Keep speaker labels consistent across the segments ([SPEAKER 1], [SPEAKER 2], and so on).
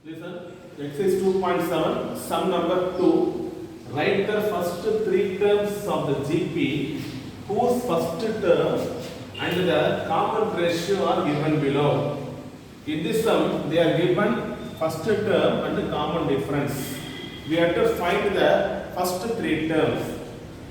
[SPEAKER 1] Listen, exercise 2.7, sum number 2. Write the first three terms of the GP whose first term and the common ratio are given below. In this sum, they are given first term and the common difference. We have to find the first three terms.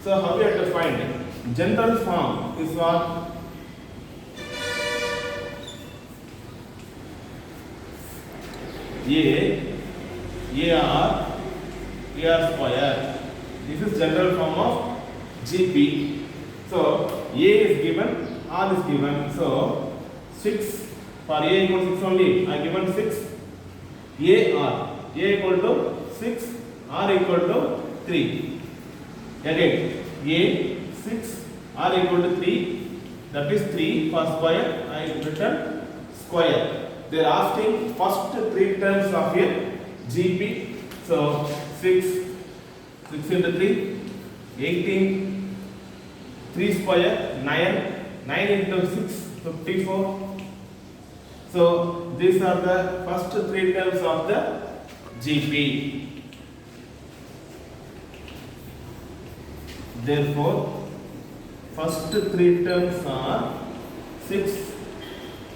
[SPEAKER 1] So, how we have to find it? General form is what? AR square. This is general form of GP. So A is given, R is given. So 6 for A equal to 6 only. I given 6. AR. A equal to 6. R equal to 3. Again A 6. R equal to 3. That is 3 for square. I written square. They are asking first three terms of a GP. So 6 into 3, 18, 3 square, 9, 9 into 6, 54. So these are the first three terms of the GP. Therefore, first three terms are 6,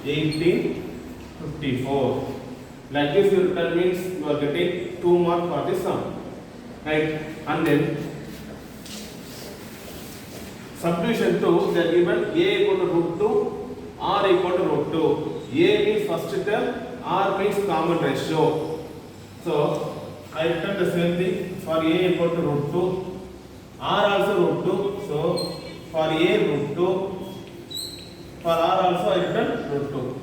[SPEAKER 1] 18, 54. Like this, you return means you are getting 2 marks for this sum, right? And then subdivision 2, they are given A equal to root 2, R equal to root 2. A means first term, R means common ratio. So I return the same thing for A equal to root 2, R also root 2. So for A root 2, for R also I return root 2.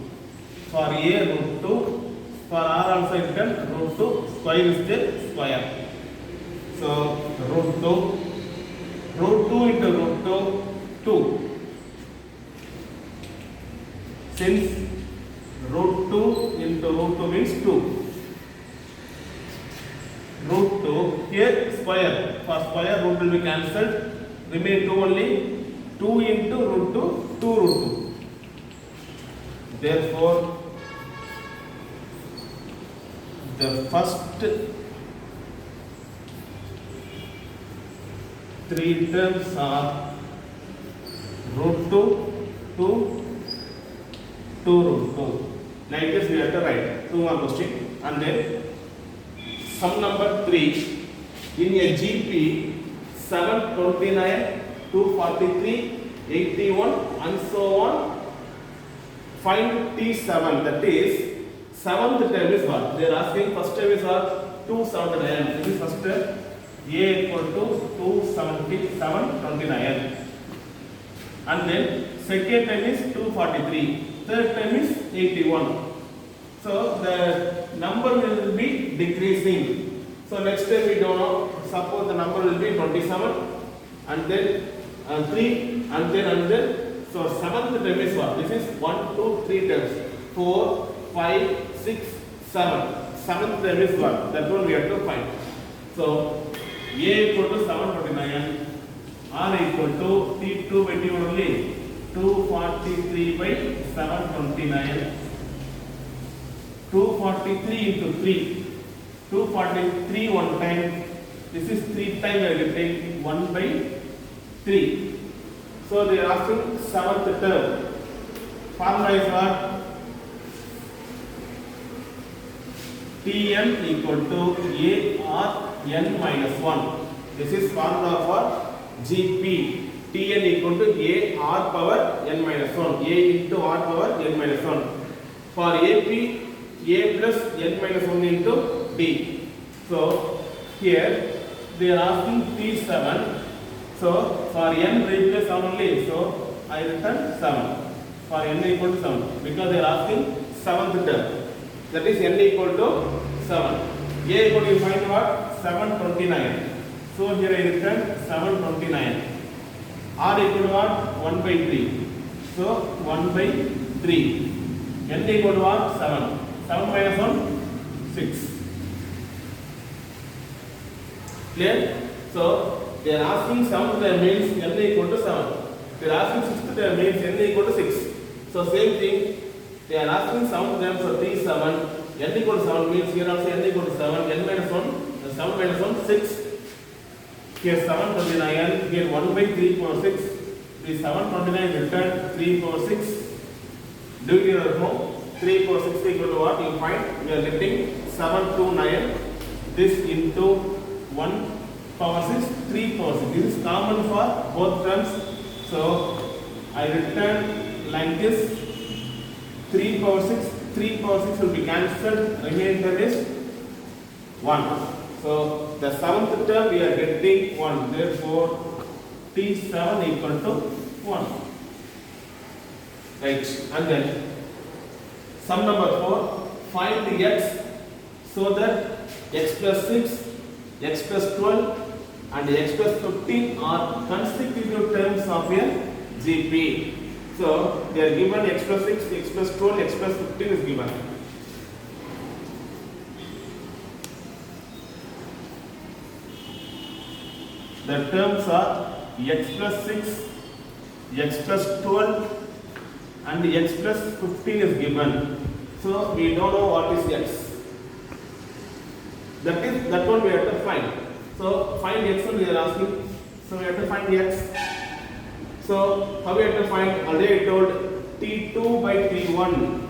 [SPEAKER 1] For A root 2, for R also I return root 2, square is the square. So root 2 into root 2, 2. Since root 2 into root 2 means 2. Root 2, here square, for square root will be cancelled, remain 2 only, 2 into root 2, 2 root 2. Therefore, the first three terms are root 2, 2, 2 root 2. Like this we have to write. 2 more question. And then sum number 3. In a GP, 729, 243, 81 and so on. Find T7, that is 7th term is what? They are asking first term is what? 279. This is first term. A equal to 277, 29. And then second term is 243. Third term is 81. So the number will be decreasing. So next time we don't know. Suppose the number will be 27 and then 3 and then. So 7th term is what? This is 1, 2, 3 terms. 4, 5, 6, 7. 7th term is what? That one we have to find. So A equal to 729. R equal to T2 by T1 only. 243 by 729. 243 into 3. 243 one time. This is 3 times we are getting 1 by 3. So they are asking 7th term. Formula is what? Tn equal to AR n minus 1. This is formula for GP. Tn equal to AR power n minus 1. A into R power n minus 1. For AP, A plus n minus 1 into D. So here they are asking T7. So for n replace 7 only. So I return 7. For n equal to 7. Because they are asking 7th term. That is n equal to 7. A equal to find what? 729. So here I return 729. R equal to what? 1 by 3. So 1 by 3. N equal to what? 7. 7 minus 1? 6. Clear? So they are asking 7th term means n equal to 7. They are asking 6th term means n equal to 6. So same thing. They are asking 7th term for T7. n equal to 7 means here also n equal to 7, n minus 1, 7 minus 1, 6. Here 729, here 1 by 3 power 6. The 729 returned 3 power 6. Do it at home. 3 power 6 equal to what? You find we are getting 729. This into 1 power 6, 3 power 6. This is common for both terms. So I return like this. 3 power 6, 3 power 6 will be cancelled. Remaining term is 1. So the seventh term we are getting 1. Therefore T7 equal to 1. Right. And then sum number 4. Find the x so that x plus 6, x plus 12 and x plus 15 are consecutive terms of a GP. So they are given x plus 6, x plus 12, x plus 15 is given. The terms are x plus 6, x plus 12 and x plus 15 is given. So we don't know what is x. That one we have to find. So find x one we are asking. So we have to find x. So how we have to find? Already I told T2 by T1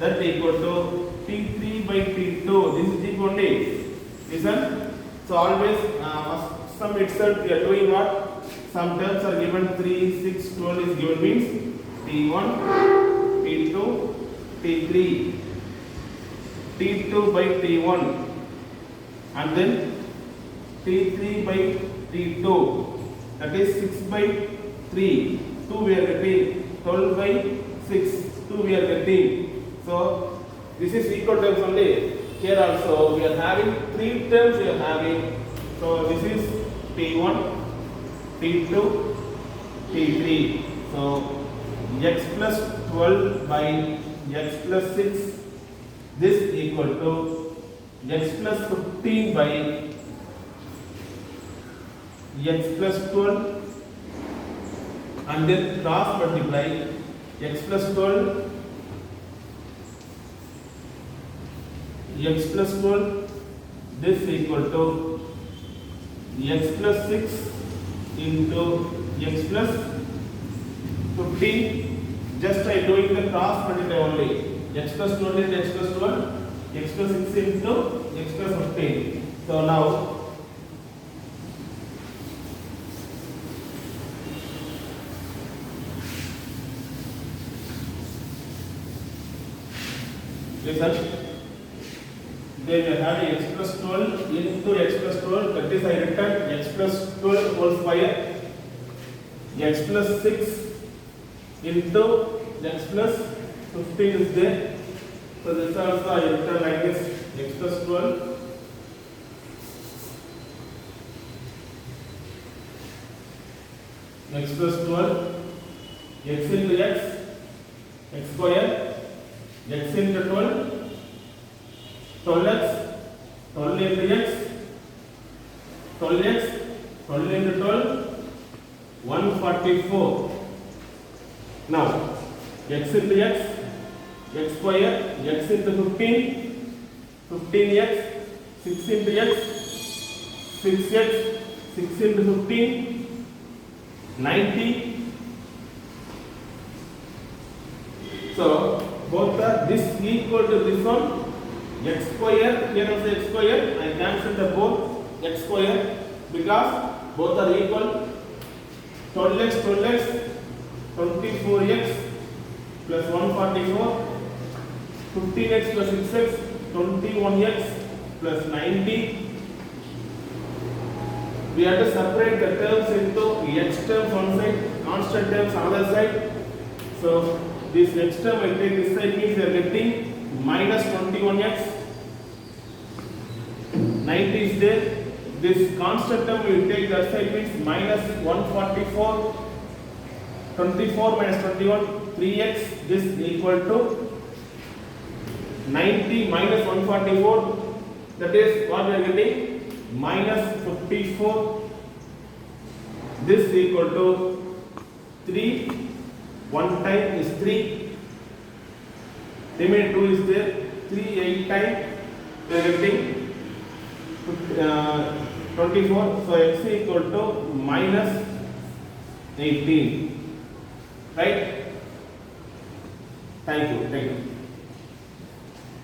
[SPEAKER 1] that equal to T3 by T2. This is G only. Listen. So always sum itself we are doing what? Some terms are given 3, 6, 12 is given means T1, T2, T3, T2 by T1 and then T3 by T2, that is 6 by 3, 2 we are getting, 12 by 6, 2 we are getting. So this is equal terms only. Here also we are having 3 terms we are having. So this is T1, T2, T3. So x plus 12 by x plus 6, this equal to x plus 15 by x plus 12 and then cross multiply x plus 12, x plus 12, this equal to x plus 6 into x plus 15. Just I doing the cross multiply only. X plus 12 into x plus 12, x plus 6 into x plus 15. So now listen. Then we are having x plus 12 into x plus 12, that is I return x plus 12 whole square, x plus 6 into x plus 15 is there. So this also I return like this, x plus 12 x plus 12, x into x, x square, x into 12, 12x, 12 into x, 12x, 12 into 12, 144. Now, x into x, x square, x into 15, 15x, 6 into x, 6x, 6 into 15, 90. So, both are this equal to this one. X square, here also x square, I cancel the both x square because both are equal. 12x, 12x, 24x plus 144, 15x plus 6x, 21x plus 90. We have to separate the terms into x terms one side, constant terms other side. So this x term I take this side means we are getting minus 21x. 90 is there. This constant term we will take that side means minus 144. 24 minus 21, 3x. This is equal to 90 minus 144. That is what we are getting, minus 54. This is equal to 3. 1 time is 3. Remaining 2 is there. 3 8 times we are getting 24. So x equal to minus 18. Right? Thank you.